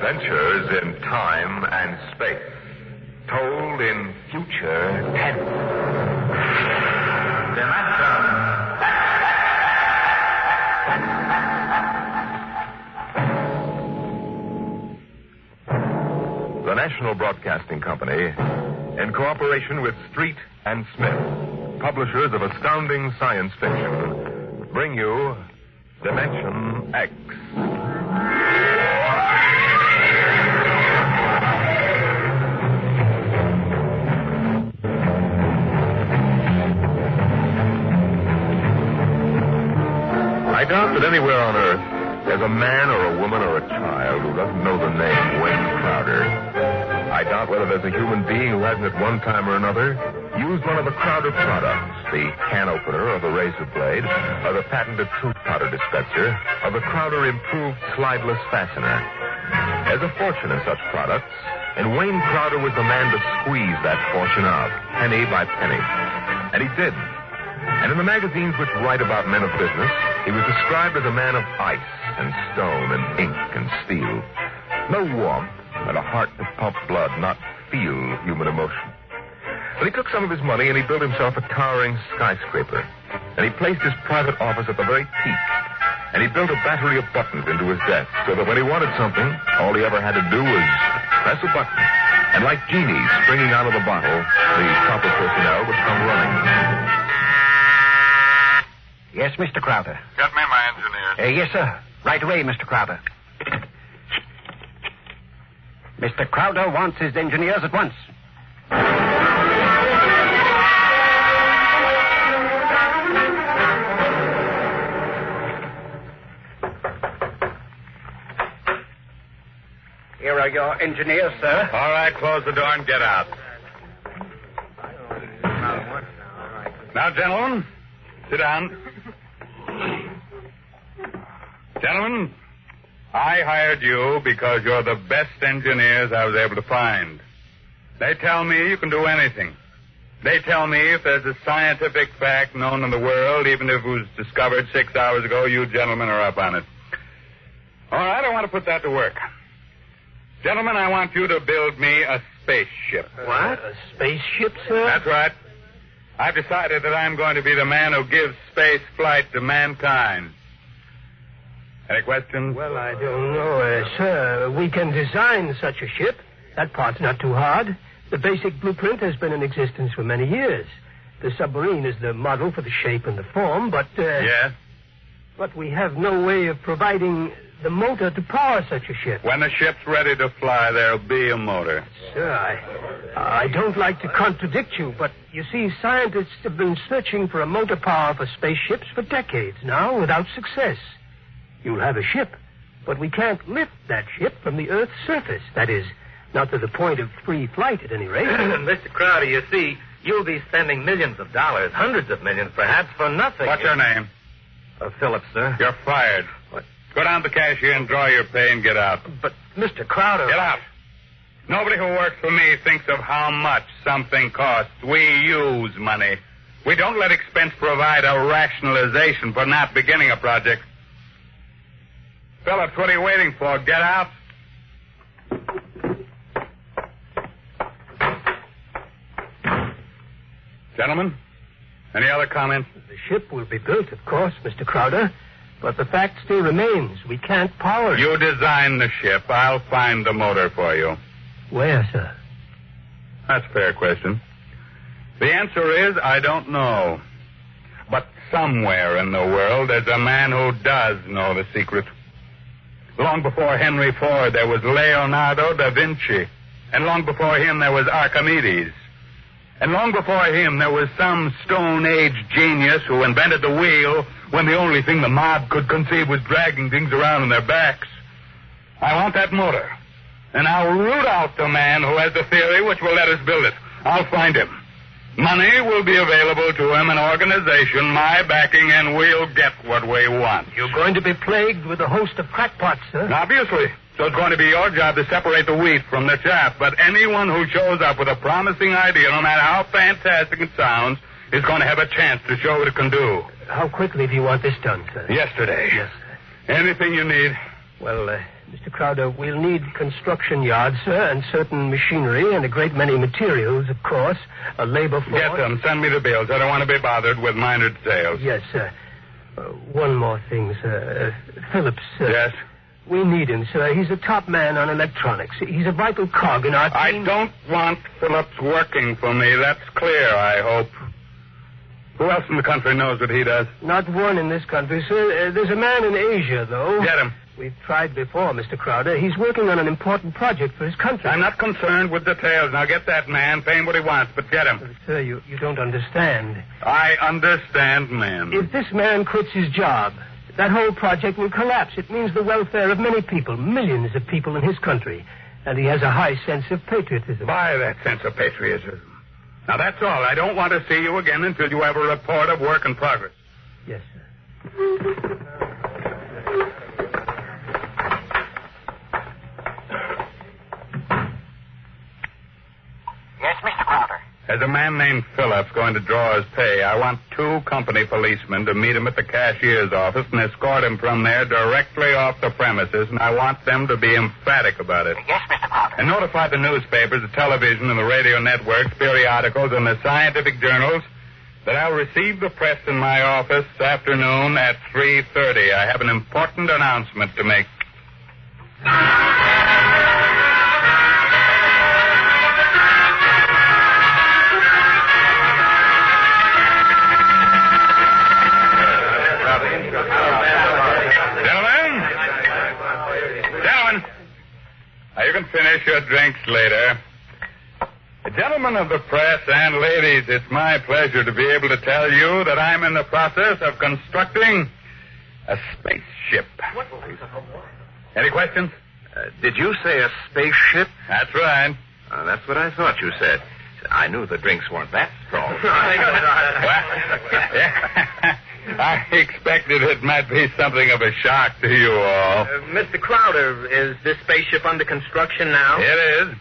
Adventures in time and space. Told in future tense. Dimension. The National Broadcasting Company, in cooperation with Street and Smith, publishers of astounding science fiction, bring you Dimension X. I doubt that anywhere on Earth there's a man or a woman or a child who doesn't know the name Wayne Crowder. I doubt whether there's a human being who hasn't at one time or another used one of the Crowder products, the can opener or the razor blade, or the patented tooth powder dispenser, or the Crowder improved slideless fastener. There's a fortune in such products, and Wayne Crowder was the man to squeeze that fortune out, penny by penny. And he did. And in the magazines which write about men of business, he was described as a man of ice and stone and ink and steel. No warmth, and a heart to pump blood, not feel human emotion. But he took some of his money and he built himself a towering skyscraper. And he placed his private office at the very peak. And he built a battery of buttons into his desk so that when he wanted something, all he ever had to do was press a button. And like genies springing out of the bottle, the proper personnel would come running. Yes, Mr. Crowder. Get me my engineer. Yes, sir. Right away, Mr. Crowder. Mr. Crowder wants his engineers at once. Here are your engineers, sir. All right, close the door and get out. Now, gentlemen, sit down. Gentlemen, I hired you because you're the best engineers I was able to find. They tell me you can do anything. They tell me if there's a scientific fact known in the world, even if it was discovered 6 hours ago, you gentlemen are up on it. All right, I want to put that to work. Gentlemen, I want you to build me a spaceship. What? A spaceship, sir? That's right. I've decided that I'm going to be the man who gives space flight to mankind. Any questions? Well, I don't know, sir. We can design such a ship. That part's not too hard. The basic blueprint has been in existence for many years. The submarine is the model for the shape and the form, but... Yes? But we have no way of providing the motor to power such a ship. When the ship's ready to fly, there'll be a motor. Sir, I don't like to contradict you, but you see, scientists have been searching for a motor power for spaceships for decades now without success. You'll have a ship, but we can't lift that ship from the Earth's surface. That is, not to the point of free flight, at any rate. Mr. Crowder, you see, you'll be spending millions of dollars, hundreds of millions, perhaps, for nothing. What's your name? Phillips, sir. You're fired. What? Go down to the cashier and draw your pay and get out. But, Mr. Crowder... Get out. Nobody who works for me thinks of how much something costs. We use money. We don't let expense provide a rationalization for not beginning a project. Phillips, what are you waiting for? Get out. Gentlemen, any other comments? The ship will be built, of course, Mr. Crowder, but the fact still remains. We can't power it. You design the ship. I'll find the motor for you. Where, sir? That's a fair question. The answer is, I don't know. But somewhere in the world, there's a man who does know the secret. Long before Henry Ford, there was Leonardo da Vinci. And long before him, there was Archimedes. And long before him, there was some Stone Age genius who invented the wheel when the only thing the mob could conceive was dragging things around on their backs. I want that motor. And I'll root out the man who has the theory which will let us build it. I'll find him. Money will be available to him, an organization, my backing, and we'll get what we want. You're going to be plagued with a host of crackpots, sir. Obviously. So it's going to be your job to separate the wheat from the chaff. But anyone who shows up with a promising idea, no matter how fantastic it sounds, is going to have a chance to show what it can do. How quickly do you want this done, sir? Yesterday. Yes, sir. Anything you need. Well, Mr. Crowder, we'll need construction yards, sir, and certain machinery and a great many materials, of course. A labor force. Get them. Send me the bills. I don't want to be bothered with minor details. Yes, sir. One more thing, sir. Phillips. Yes? We need him, sir. He's a top man on electronics. He's a vital cog in our team. I don't want Phillips working for me. That's clear, I hope. Who else in the country knows what he does? Not one in this country, sir. There's a man in Asia, though. Get him. We've tried before, Mr. Crowder. He's working on an important project for his country. I'm not concerned with details. Now get that man, pay him what he wants, but get him. Sir, you don't understand. I understand, ma'am. If this man quits his job, that whole project will collapse. It means the welfare of many people, millions of people in his country. And he has a high sense of patriotism. By that sense of patriotism. Now, that's all. I don't want to see you again until you have a report of work in progress. Yes, sir. Yes, Mr. Crowder. There's a man named Phillips going to draw his pay. I want 2 company policemen to meet him at the cashier's office and escort him from there directly off the premises, and I want them to be emphatic about it. Yes, Mr. Crowder. And notify the newspapers, the television, and the radio networks, periodicals, and the scientific journals that I'll receive the press in my office this afternoon at 3:30. I have an important announcement to make. You can finish your drinks later. Gentlemen of the press and ladies, it's my pleasure to be able to tell you that I'm in the process of constructing a spaceship. Any questions? Did you say a spaceship? That's right. That's what I thought you said. I knew the drinks weren't that strong. Yeah. I expected it might be something of a shock to you all. Mr. Crowder, is this spaceship under construction now? It is.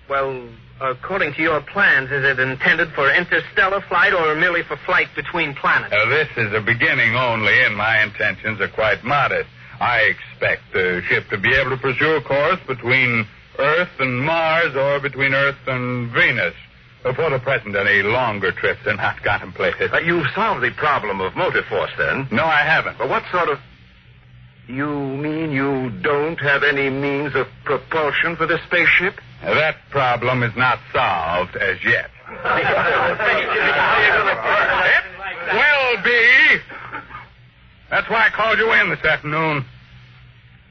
Well, according to your plans, is it intended for interstellar flight or merely for flight between planets? This is a beginning only, and my intentions are quite modest. I expect the ship to be able to pursue a course between Earth and Mars or between Earth and Venus. For the present, any longer trips are not contemplated. You've solved the problem of motor force, then? No, I haven't. But what sort of... You mean you don't have any means of propulsion for the spaceship? That problem is not solved as yet. It will be. That's why I called you in this afternoon.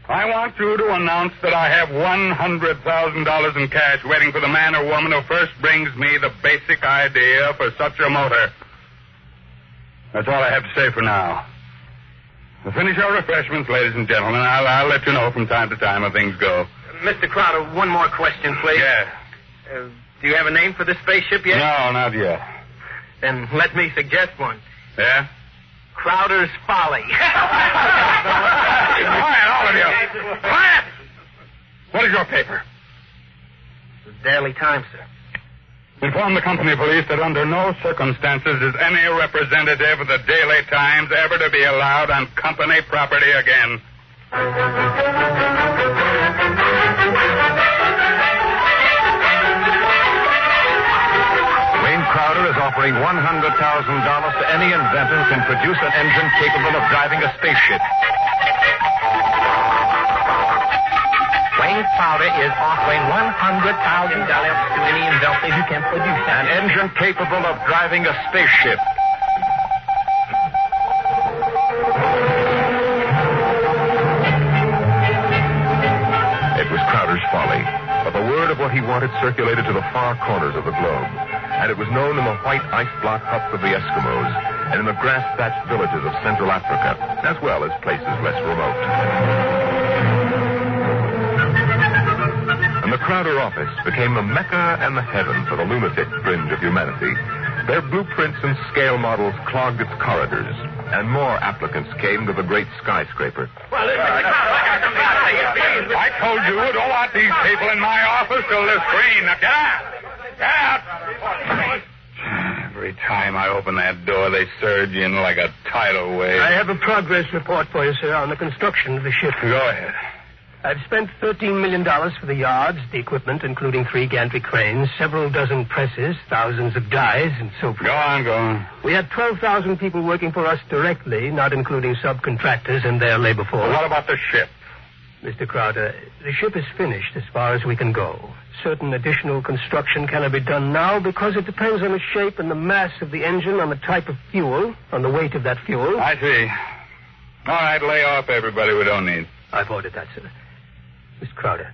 I want you to announce that I have $100,000 in cash waiting for the man or woman who first brings me the basic idea for such a motor. That's all I have to say for now. Finish your refreshments, ladies and gentlemen. I'll let you know from time to time how things go. Mr. Crowder, one more question, please. Yeah. Do you have a name for the spaceship yet? No, not yet. Then let me suggest one. Yeah? Crowder's Folly. Quiet, all of you. Quiet! What is your paper? The Daily Times, sir. Inform the company police that under no circumstances is any representative of the Daily Times ever to be allowed on company property again. Wayne Crowder is offering $100,000 to any inventor who can produce an engine capable of driving a spaceship. Wayne Crowder is offering $100,000 to any inventor who can produce An engine capable of driving a spaceship. It was Crowder's Folly, but the word of what he wanted circulated to the far corners of the globe, and it was known in the white ice block huts of the Eskimos and in the grass-thatched villages of Central Africa, as well as places less remote. And the Crowder office became the Mecca and the heaven for the lunatic fringe of humanity. Their blueprints and scale models clogged its corridors, and more applicants came to the great skyscraper. Well, I told you, don't want these people in my office till they're screened. Now, get out! Get out! Every time I open that door, they surge in like a tidal wave. I have a progress report for you, sir, on the construction of the ship. Go ahead. I've spent $13 million for the yards, the equipment, including 3 gantry cranes, several dozen presses, thousands of dies, and so forth. Go on. We had 12,000 people working for us directly, not including subcontractors and their labor force. What about the ship? Mr. Crowder, the ship is finished as far as we can go. Certain additional construction cannot be done now because it depends on the shape and the mass of the engine, on the type of fuel, on the weight of that fuel. I see. All right, lay off everybody we don't need. I've ordered that, sir. Mr. Crowder,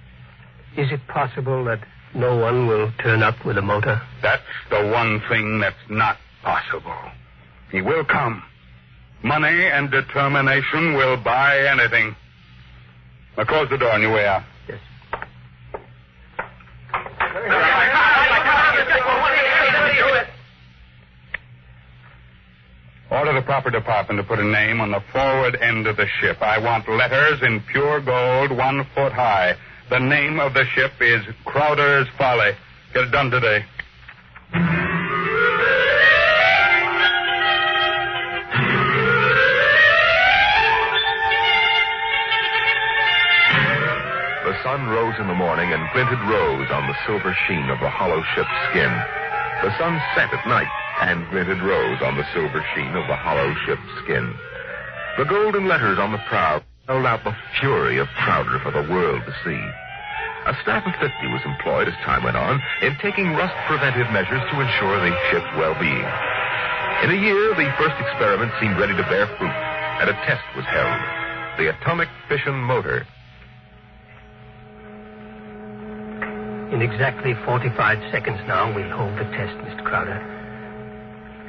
is it possible that no one will turn up with a motor? That's the one thing that's not possible. He will come. Money and determination will buy anything. Now close the door on your way out. Yes. Order the proper department to put a name on the forward end of the ship. I want letters in pure gold 1 foot high. The name of the ship is Crowder's Folly. Get it done today. The sun rose in the morning and glinted rose on the silver sheen of the hollow ship's skin. The sun set at night and glinted rose on the silver sheen of the hollow ship's skin. The golden letters on the prow held out the fury of Crowder for the world to see. A staff of 50 was employed as time went on in taking rust-preventive measures to ensure the ship's well-being. In a year, the first experiment seemed ready to bear fruit, and a test was held. The atomic fission motor. In exactly 45 seconds now, we'll hold the test, Mr. Crowder.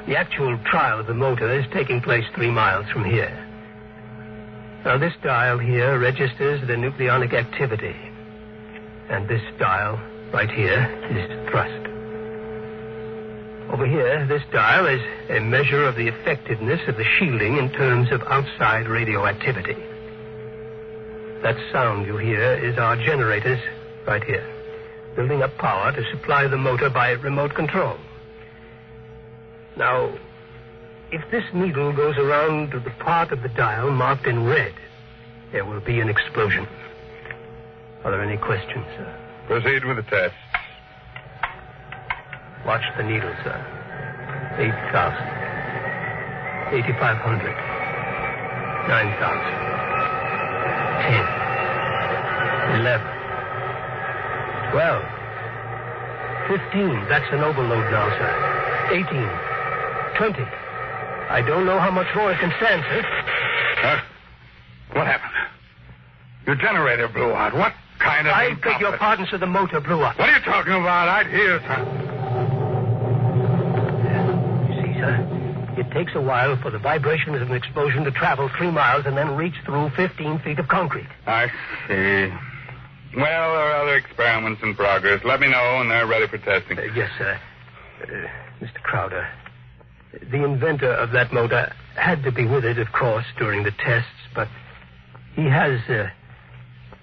The actual trial of the motor is taking place 3 miles from here. Now, this dial here registers the nucleonic activity. And this dial, right here, is thrust. Over here, this dial is a measure of the effectiveness of the shielding in terms of outside radioactivity. That sound you hear is our generators right here, building up power to supply the motor by remote control. Now, if this needle goes around to the part of the dial marked in red, there will be an explosion. Are there any questions, sir? Proceed with the test. Watch the needle, sir. 8,000. 8,500. 9,000. 10. 11. 12. 15. That's an overload now, sir. 18. 20. I don't know how much more it can stand, sir. What happened? Your generator blew out. What kind of... I beg your pardon, sir. The motor blew up. What are you talking about? I'd hear... You see, sir, it takes a while for the vibrations of an explosion to travel 3 miles and then reach through 15 feet of concrete. I see. Well, there are other experiments in progress. Let me know when they're ready for testing. Yes, sir. Mr. Crowder, the inventor of that motor had to be with it, of course, during the tests, but he has,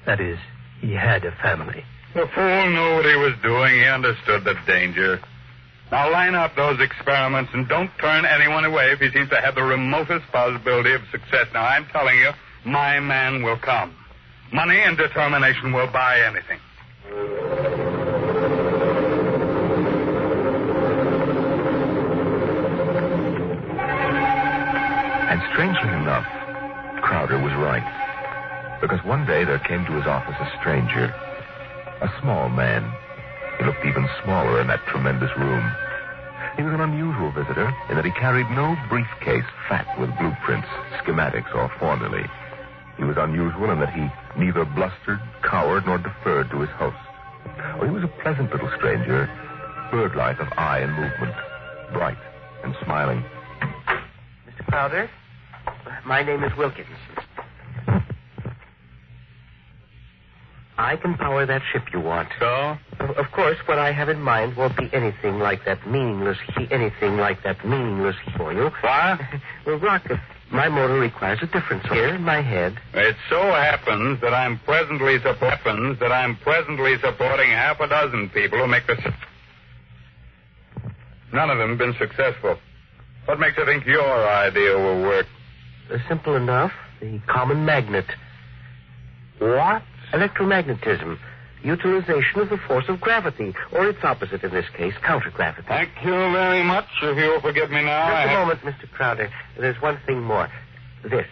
that is, he had a family. The fool knew what he was doing. He understood the danger. Now line up those experiments and don't turn anyone away if he seems to have the remotest possibility of success. Now, I'm telling you, my man will come. Money and determination will buy anything. And strangely enough, Crowder was right. Because one day there came to his office a stranger, a small man. He looked even smaller in that tremendous room. He was an unusual visitor in that he carried no briefcase fat with blueprints, schematics, or formulae. He was unusual in that he neither blustered, cowered, nor deferred to his host. Oh, he was a pleasant little stranger, bird-like of eye and movement, bright and smiling. Mr. Crowder, my name is Wilkins. I can power that ship you want. So? Of course, what I have in mind won't be anything like that meaningless heat for you. What? Well, Rocket, my motor requires a difference here in my head. It so happens that I'm presently supporting half a dozen people who make the... None of them have been successful. What makes you think your idea will work? Simple enough. The common magnet. What? Electromagnetism. Utilization of the force of gravity, or its opposite in this case, countergravity. Thank you very much. If you'll forgive me now. Just a moment, Mr. Crowder. There's one thing more. This.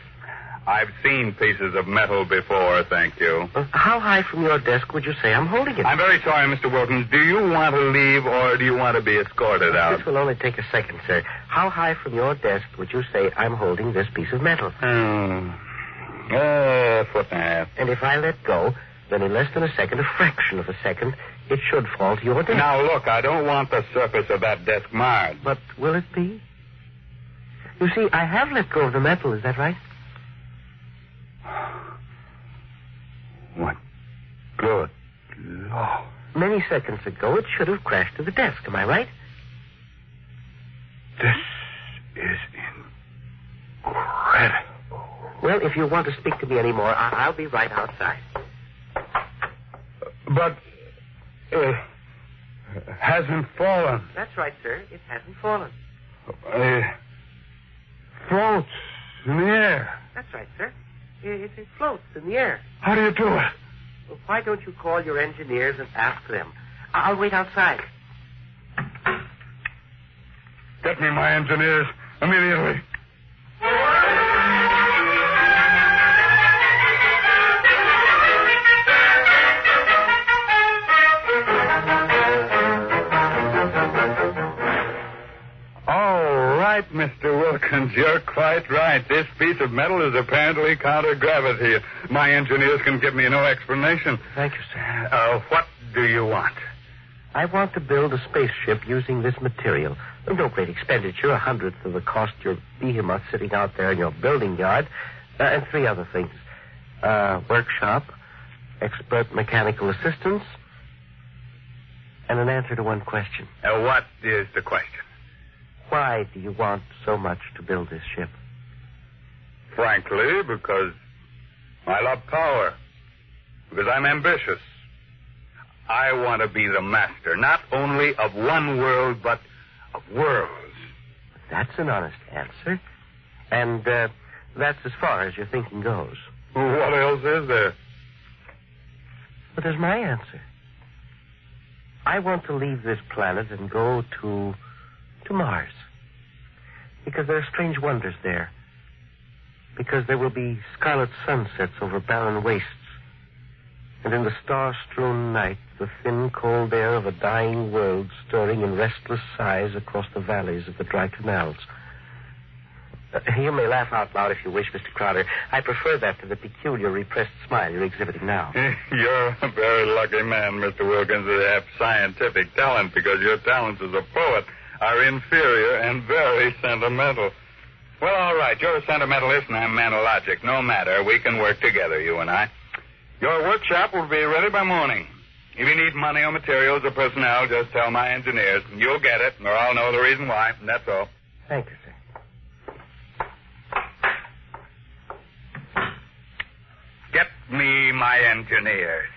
I've seen pieces of metal before, thank you. How high from your desk would you say I'm holding it? I'm very sorry, Mr. Wilkins. Do you want to leave or do you want to be escorted out? This will only take a second, sir. How high from your desk would you say I'm holding this piece of metal? A foot and a half. And if I let go, then in less than a second, a fraction of a second, it should fall to your desk. Now, look, I don't want the surface of that desk marred. But will it be? You see, I have let go of the metal, is that right? What good Lord. Many seconds ago, it should have crashed to the desk, am I right? This is incredible. Well, if you want to speak to me anymore, I'll be right outside. But it hasn't fallen. That's right, sir. It hasn't fallen. Floats in the air. That's right, sir. It floats in the air. How do you do it? Well, why don't you call your engineers and ask them? I'll wait outside. Get me my engineers immediately. Right, Mr. Wilkins, you're quite right. This piece of metal is apparently counter-gravity. My engineers can give me no explanation. Thank you, sir. What do you want? I want to build a spaceship using this material. No great expenditure, 1/100th of the cost your behemoth sitting out there in your building yard, and 3 other things. Workshop, expert mechanical assistance, and an answer to one question. What is the question? Why do you want so much to build this ship? Frankly, because I love power. Because I'm ambitious. I want to be the master, not only of one world, but of worlds. That's an honest answer. And that's as far as your thinking goes. What else is there? But there's my answer. I want to leave this planet and go to Mars. Because there are strange wonders there. Because there will be scarlet sunsets over barren wastes. And in the star-strewn night, the thin, cold air of a dying world stirring in restless sighs across the valleys of the dry canals. You may laugh out loud if you wish, Mr. Crowder. I prefer that to the peculiar repressed smile you're exhibiting now. You're a very lucky man, Mr. Wilkins, to have scientific talent, because your talents as a poet are inferior and very sentimental. Well, all right. You're a sentimentalist and I'm a man of logic. No matter. We can work together, you and I. Your workshop will be ready by morning. If you need money or materials or personnel, just tell my engineers. You'll get it, or I'll know the reason why. That's all. Thank you, sir. Get me my engineers.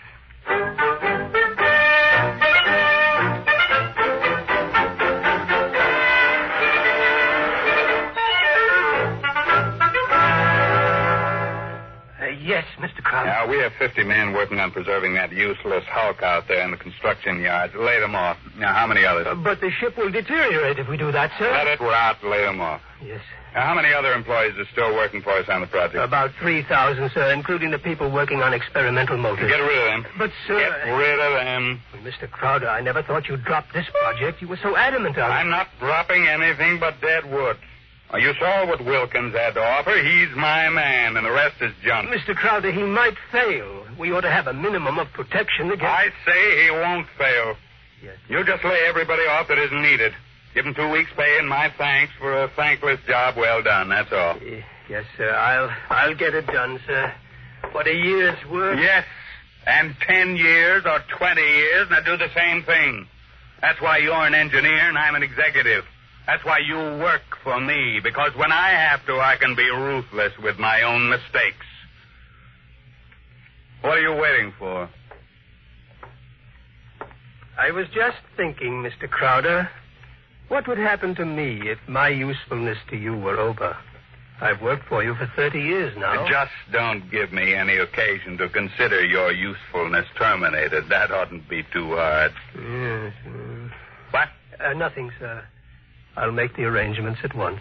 Yes, Mr. Crowder. Now, we have 50 men working on preserving that useless hulk out there in the construction yards. Lay them off. Now, how many others? But the ship will deteriorate if we do that, sir. Let it rot. Lay them off. Yes. Now, how many other employees are still working for us on the project? About 3,000, sir, including the people working on experimental motors. Get rid of them. But, sir... Get rid of them. Well, Mr. Crowder, I never thought you'd drop this project. You were so adamant on it. I'm not dropping anything but dead wood. Well, you saw what Wilkins had to offer. He's my man, and the rest is junk. Mr. Crowder, he might fail. We ought to have a minimum of protection against... I say he won't fail. Yes. You just lay everybody off that isn't needed. Give him 2 weeks' pay and my thanks for a thankless job well done, that's all. Yes, sir. I'll get it done, sir. What, a year's work? Yes, and 10 years or 20 years, now do the same thing. That's why you're an engineer and I'm an executive. That's why you work for me, because when I have to, I can be ruthless with my own mistakes. What are you waiting for? I was just thinking, Mr. Crowder, What would happen to me if my usefulness to you were over? I've worked for you for 30 years now. Just don't give me any occasion to consider your usefulness terminated. That oughtn't be too hard. Yes. What? Nothing, sir. I'll make the arrangements at once.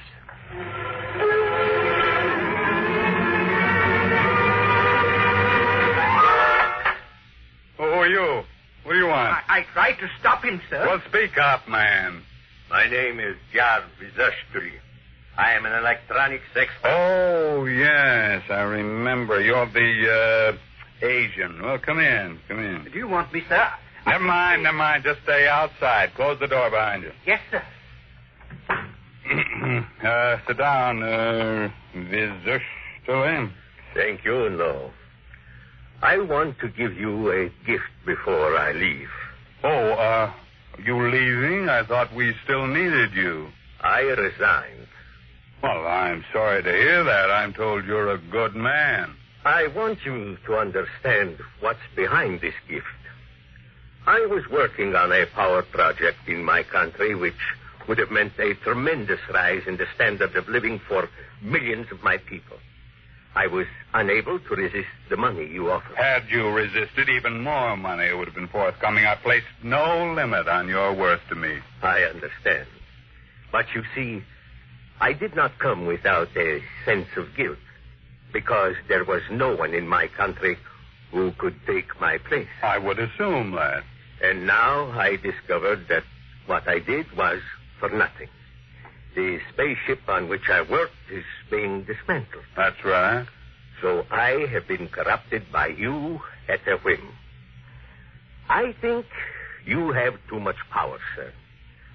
Who are you? What do you want? I tried to stop him, sir. Well, speak up, man. My name is Jarvis Bradbury. I am an electronics expert. Oh, yes, I remember. You're the, Asian. Well, come in. Do you want me, sir? Never mind. Just stay outside. Close the door behind you. Yes, sir. Sit down, Vizushtolim. Thank you, no. I want to give you a gift before I leave. Oh, you leaving? I thought we still needed you. I resigned. Well, I'm sorry to hear that. I'm told you're a good man. I want you to understand what's behind this gift. I was working on a power project in my country which would have meant a tremendous rise in the standard of living for millions of my people. I was unable to resist the money you offered. Had you resisted, even more money would have been forthcoming. I placed no limit on your worth to me. I understand. But you see, I did not come without a sense of guilt, because there was no one in my country who could take my place. I would assume that. And now I discovered that what I did was for nothing. The spaceship on which I worked is being dismantled. That's right. So I have been corrupted by you at a whim. I think you have too much power, sir.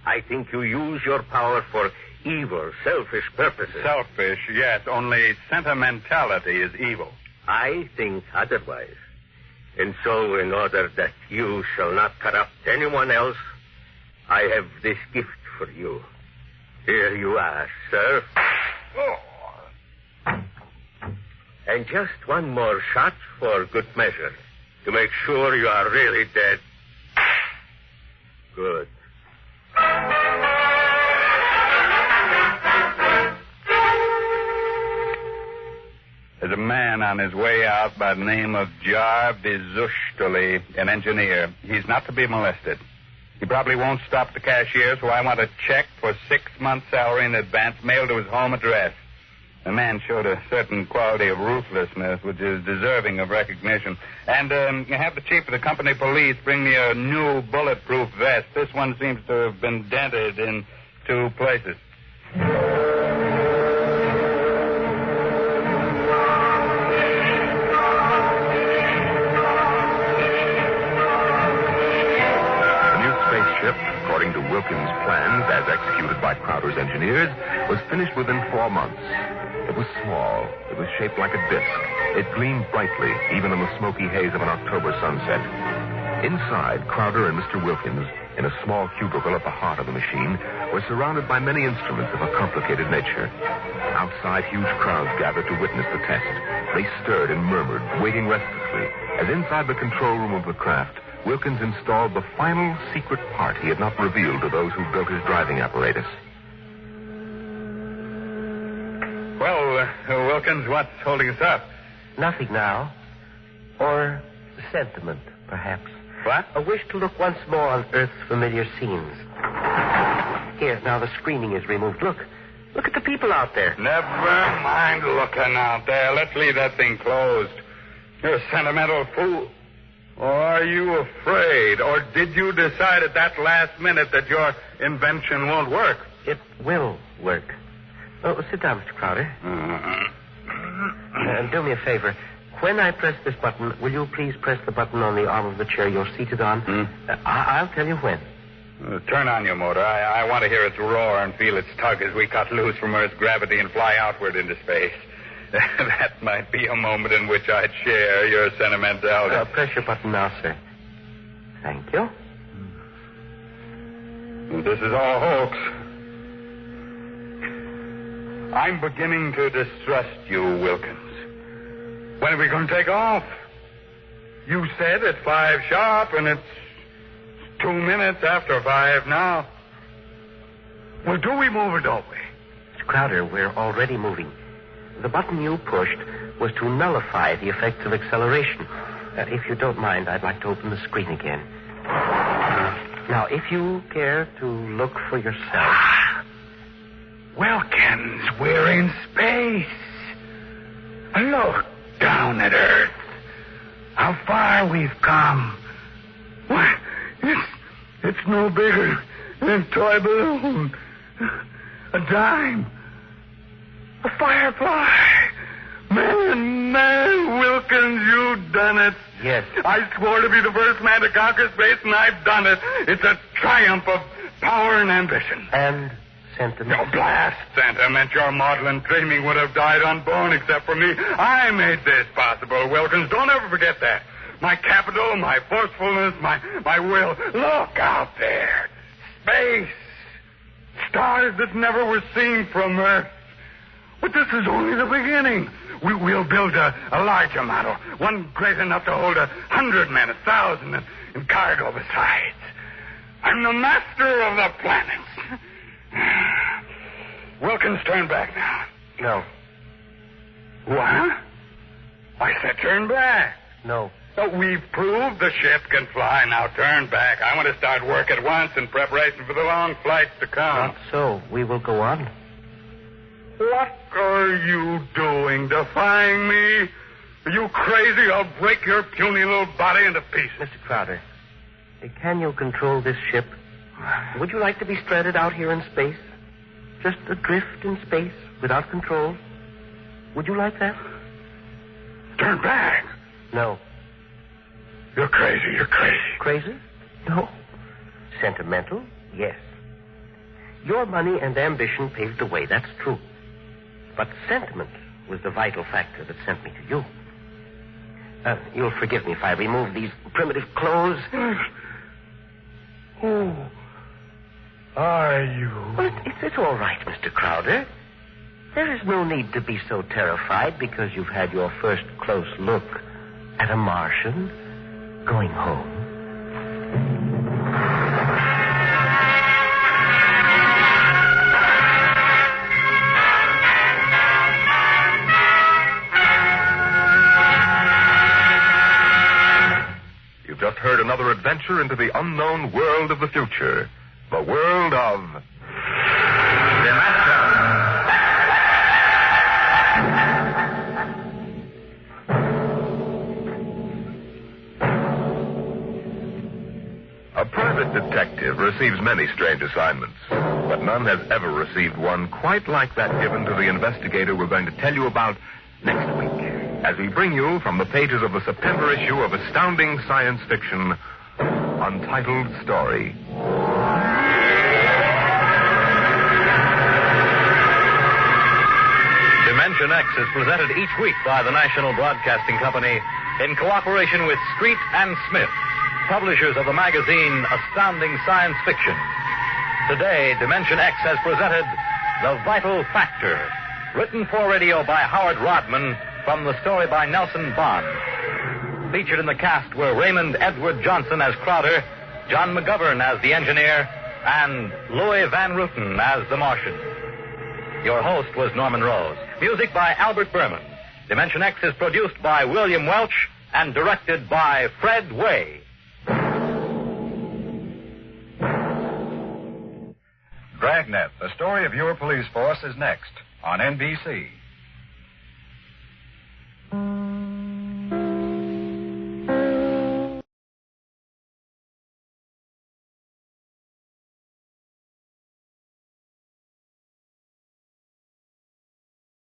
I think you use your power for evil, selfish purposes. Selfish, yes. Only sentimentality is evil. I think otherwise. And so, in order that you shall not corrupt anyone else, I have this gift for you. Here you are, sir. Oh. And just one more shot for good measure, to make sure you are really dead. Good. There's a man on his way out by the name of Jarvis Bradbury, an engineer. He's not to be molested. He probably won't stop the cashier, so I want a check for 6 months' salary in advance mailed to his home address. The man showed a certain quality of ruthlessness which is deserving of recognition. And have the chief of the company police bring me a new bulletproof vest. This one seems to have been dented in 2 places. According to Wilkins' plans, as executed by Crowder's engineers, was finished within 4 months. It was small. It was shaped like a disc. It gleamed brightly, even in the smoky haze of an October sunset. Inside, Crowder and Mr. Wilkins, in a small cubicle at the heart of the machine, were surrounded by many instruments of a complicated nature. Outside, huge crowds gathered to witness the test. They stirred and murmured, waiting restlessly, as inside the control room of the craft, Wilkins installed the final secret part he had not revealed to those who built his driving apparatus. Well, Wilkins, what's holding us up? Nothing now. Or sentiment, perhaps. What? A wish to look once more on Earth's familiar scenes. Here, now the screening is removed. Look at the people out there. Never mind looking out there. Let's leave that thing closed. You're a sentimental fool. Or are you afraid? Or did you decide at that last minute that your invention won't work? It will work. Oh, sit down, Mr. Crowder. Do me a favor. When I press this button, will you please press the button on the arm of the chair you're seated on? I'll tell you when. Turn on your motor. I want to hear its roar and feel its tug as we cut loose from Earth's gravity and fly outward into space. That might be a moment in which I'd share your sentimentality. Press your button now, sir. Thank you. This is all hoax. I'm beginning to distrust you, Wilkins. When are we going to take off? You said at 5 sharp, and it's 2 minutes after 5 now. Well, do we move or don't we? Mr. Crowder, we're already moving. The button you pushed was to nullify the effects of acceleration. If you don't mind, I'd like to open the screen again. Now, if you care to look for yourself. Wilkins, we're in space. Look down at Earth. How far we've come. Why, it's no bigger than a toy balloon. A dime. A firefly. Man, Wilkins, you've done it. Yes. I swore to be the first man to conquer space, and I've done it. It's a triumph of power and ambition. And sentiment. No blast sentiment. Your maudlin dreaming would have died unborn except for me. I made this possible, Wilkins. Don't ever forget that. My capital, my forcefulness, my will. Look out there. Space. Stars that never were seen from Earth. But this is only the beginning. We'll build a larger model. One great enough to hold 100 men, 1,000, and cargo besides. I'm the master of the planets. Wilkins, turn back now. No. What? I said turn back. No. But we've proved the ship can fly. Now turn back. I want to start work at once in preparation for the long flights to come. Not so. We will go on. What are you doing, defying me? Are you crazy? I'll break your puny little body into pieces. Mr. Crowder, can you control this ship? Would you like to be stranded out here in space? Just adrift in space without control? Would you like that? Turn back. No. You're crazy. You're crazy. Crazy? No. Sentimental? Yes. Your money and ambition paved the way, that's true. But sentiment was the vital factor that sent me to you. You'll forgive me if I remove these primitive clothes. Who are you? Well, it's all right, Mr. Crowder. There is no need to be so terrified because you've had your first close look at a Martian going home. You've just heard another adventure into the unknown world of the future. The world of... A private detective receives many strange assignments, but none has ever received one quite like that given to the investigator we're going to tell you about next week, as we bring you from the pages of the September issue of Astounding Science Fiction, Untitled Story. Dimension X is presented each week by the National Broadcasting Company in cooperation with Street and Smith, publishers of the magazine Astounding Science Fiction. Today, Dimension X has presented The Vital Factor, written for radio by Howard Rodman from the story by Nelson Bond. Featured in the cast were Raymond Edward Johnson as Crowder, John McGovern as the engineer, and Louis Van Ruten as the Martian. Your host was Norman Rose. Music by Albert Berman. Dimension X is produced by William Welch and directed by Fred Way. Dragnet, the story of your police force, is next on NBC.